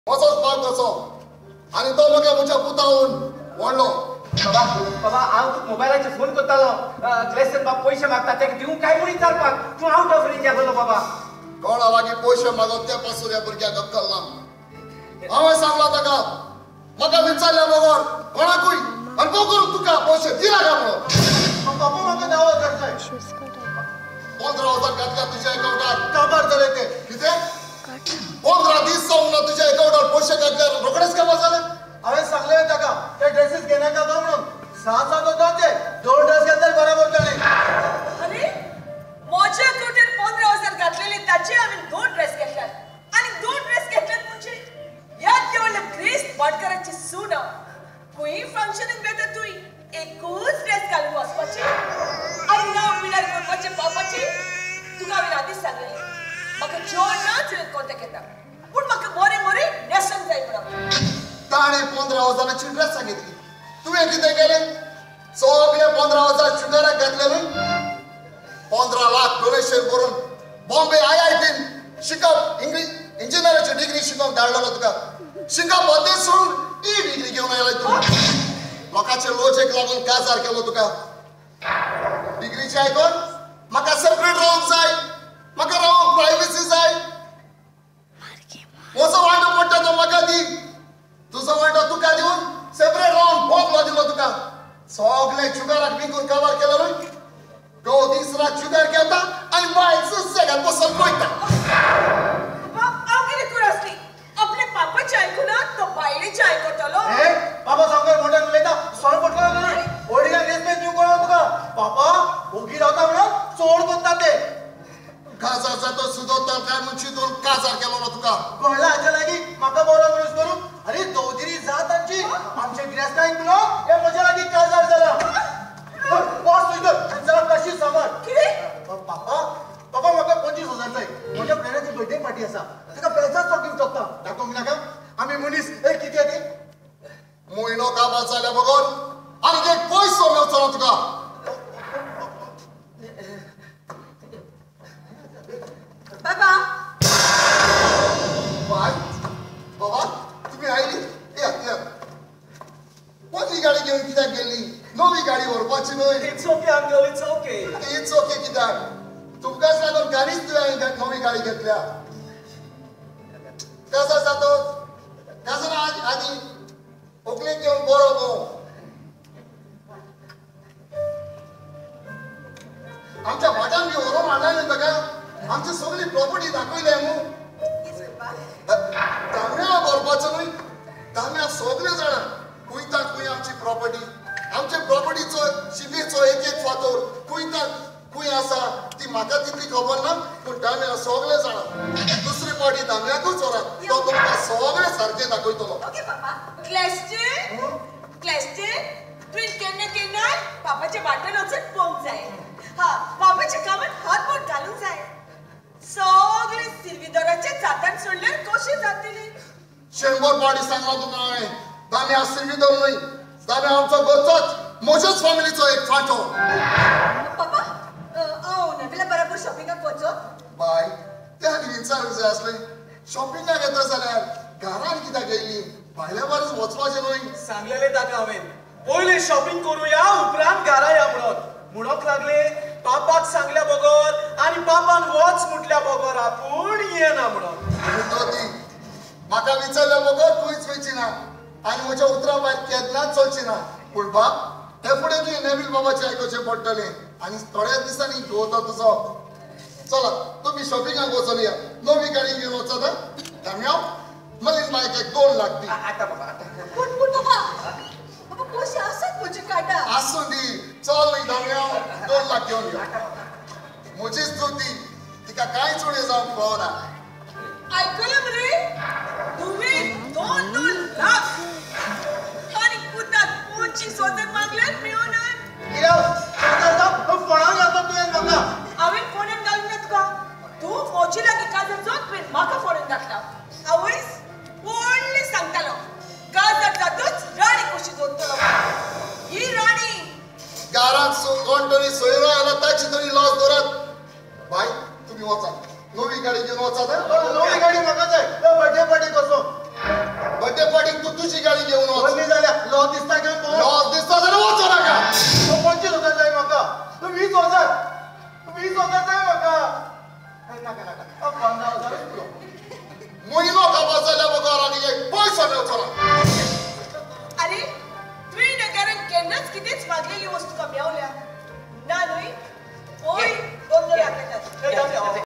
असोच भाग कसो आणि तो मगे म्हज्या पुतावून व्हडलो. बाबा बाबा हांव तुका मोबायलाचेर फोन करतालो. क्लेसन बाब पयशे मागता ते दिवंक काय म्हणून विचारपाक. तूं आउट ऑफ रेंज गेलो बाबा. कोणा लागीं पयशे मागप ते पासून ह्या भुरग्याक अक्कल ना. हांवें सांगला ताका म्हाका विचारल्या बरोबर कोणाकूय आनी पळय करून तुका पयशे दिला काय म्हणून. बाबा म्हाका दावो करताय. 15,000 घातल्या तुज्या अकाउंटार. काबार जाले ते. कितें 15 दीस जावन ना तुज्या अकाउंटार पयशे घातल्या रोखडेच काबार जाले. हांवें सांगलें ताका ते ड्रेसीस घेनाका गो म्हणून. 6 होते 2 ड्रेस घेतले बरोबर ताणे. अरे माझ्या अकाउंटार 15,000 घातलेले ताचे हांवें 2 ड्रेस घेतल्यात आणि 2 ड्रेस घेतल्यात म्हणजे याद केवळ ग्रेस वाडकरांची सून खंय फंक्शनाक बेता तुई एकूच ड्रेस घालून वचपाची आनी नांव पिड्यार करपाचे बापाची. तुका हांवें आदींच सांगलेलें म्हाका जेवणाच कॉन्टेक्ट येता पूण म्हाका बरें बरें न्हेसूंक जाय म्हणून. ताणे 15,000ची ड्रेस सांगितली. तुवें कितें केलें सगळे 15,000 शुगराक घातले न्हय. 15 लाख डोनेशन करून बॉम्बे IITन शिकप इंजिनियराची डिग्री शिकोवंक धाडलेलो तुका. शिकप अदेश सोडून ही डिग्री घेवन आयलाय तूं. लोकांचे लोजेक लागून काजार केलो तुका. डिग्रीचे आयकून म्हाका सेपरेट रावंक जाय. म्हाका रावंक प्रायवेसी जाय. म्हजो वांटो पडटा तो म्हाका दी. तुजो वांटो तुका दिवन सेपरेट रावन बॉम्ब दिलो तुका. सगळे शुगराक विकून कवर केलो न्हय. तो दीस रात शुगर घेता आनी बायल सुसेगाद बसून पळयता. हांव कितें करूं आसली आपल्या पापाचें आयकुना तो बायलेचें आयकतलो. बाबा सांगता मोठ्यान उलयता सोरो पटलो न्हय. ओडिया रेस्पेक्ट दिवंक कळना तुका. बाबा ओगी रावता म्हणून चोड करता ते. काजार जातो सुदोत्तर काय म्हूण चिंतून काजार केलो ना तुका. कळला हाच्या लागीं म्हाका बरो मनीस करूं. अरे चौधरी जात आमची आमचे गिरास्तांक म्हणून हे म्हज्या लागीं काजार जाला. बॉस तुझं जरा कशी सांबाळ. कितें बाबा बाबा म्हाका 25,000 जाय. म्हज्या फ्रेंडाची बर्थडे पार्टी आसा. ताका पेजाच गिफ्ट करता. दाखोवंक नाका आमी मनीस कितें ती म्हयनो काबार जाल्या बगर आनी एक पयसो मेळचो ना तुका. बाबा बाय बाबा तुम्ही आयली. या कोणती गाडी घेवन कित्याक गेल्ली. नवी गाडी व्हरपाची न्हय. It's okay uncle it's okay. It's okay कित्याक तुमकांच लागून गाडीच तुवें नवी गाडी घेतल्या. कसो जातो कसो ना आदी ओकलेक घेवन बरो गो. आमच्या भाटान बी व्हरोन हाडला न्हय ताका. आमची सगळी प्रॉपर्टी दाखयल्या न्हू. तांब्या भरपाचो न्हय. तांब्या सगळे जाणां कुयता खंय आमची प्रॉपर्टी. आमच्या प्रॉपर्टीचो शिमेचो एक एक फातोर कुयता खंय आसा ती म्हाका तितली खबर ना पूण तांब्या सगळे जाणां. दुसरी पावटी तांब्याकूच व्हरात तो तुमकां सगळे सारकें दाखयतलो. ओके बाबा क्लॅस्टे तुवें केन्ना केन्ना पापाच्या वाटेन वचून पळोवंक जाय. पापाच्या कामात हातबोट घालूंक जाय. सगळे सिरविदराचे जातान सोडल्यार कशें जातली. 100 पावटी सांगला तुका हांवें. तांब्या सिरविदर न्हय. तांब्या आमचो गोंयचोच म्हज्याच फॅमिलीचो एक फांटो. पापा हांव नवेला बरोबर शॉपिंगाक वचो. बाय त्या विचारूंक जाय आसलें. शॉपिंगाक येता जाल्यार घरान कित्याक येयली. भायल्या बारीच वचपाचें न्हय. सांगलेले ताका हांवें पयलीं शॉपिंग करूया उपरांत घरा या म्हणून. म्हणूक लागले पापाक सांगल्या बगर आनी पापान वच म्हटल्या बगर आपूण येना म्हणून. तो ती म्हाका विचारल्या बगर खंयच वयची ना आनी म्हज्या उतरा भायर केन्नाच चलची ना. पूण बाप हे फुडें तुवें नेवील बाबाचें आयकुचें पडटलें आनी थोड्याच दिसांनी घोवता तुजो. चला तुमी शॉपिंगाक वचून या. नवी गाडी घेवन वचत हा. धाम्या मलीन बायक एक 2 लाख दी. आतां बाबा आतां. पूण बाबा पयशे आसात म्हजे काटा. आसूं दी. चल न्ही धाम्या 2 लाख घेवन यो. म्हजीच चुकी तिका कांयच उणें जावंक फावना. आयकलं मरे तुवें 2 लाख आनी पुताक 25,000 मागल्यात मेळोनात. फोणान येता तुवें म्हाका. हांवें फोनान घालूंक ना तुका. तूं म्हजे लागीं काजार जोत तुवें म्हाका फोनान घातला. आवयस व्हडलें सांगतालो काजार जातूच राणी कशी जोडटलो. ही राणी घरांत कोण तरी सोयरो आयला ताची तरी लॉस धरत. बाय तुम्ही वचा. नवी गाडी घेवन वचात. नवी गाडी म्हाका जाय. बर्थडे पार्टी कसो लॉस दिसता घेऊन पळय. लॉस दिसता जाल्यार वचो नाका. 25,000 जाय म्हाका. 20,000. 20,000 जाय म्हाका. नाका नाका. 15,000 पुरो. म्हयनो काबार जाल्या बगर आनी एक पयसो मेवचो ना. अरे तुवें नगरान केन्नाच कितेंच मागलेली वस्तू का मेवल्या ना न्हय? ओय 2 लाख येतात.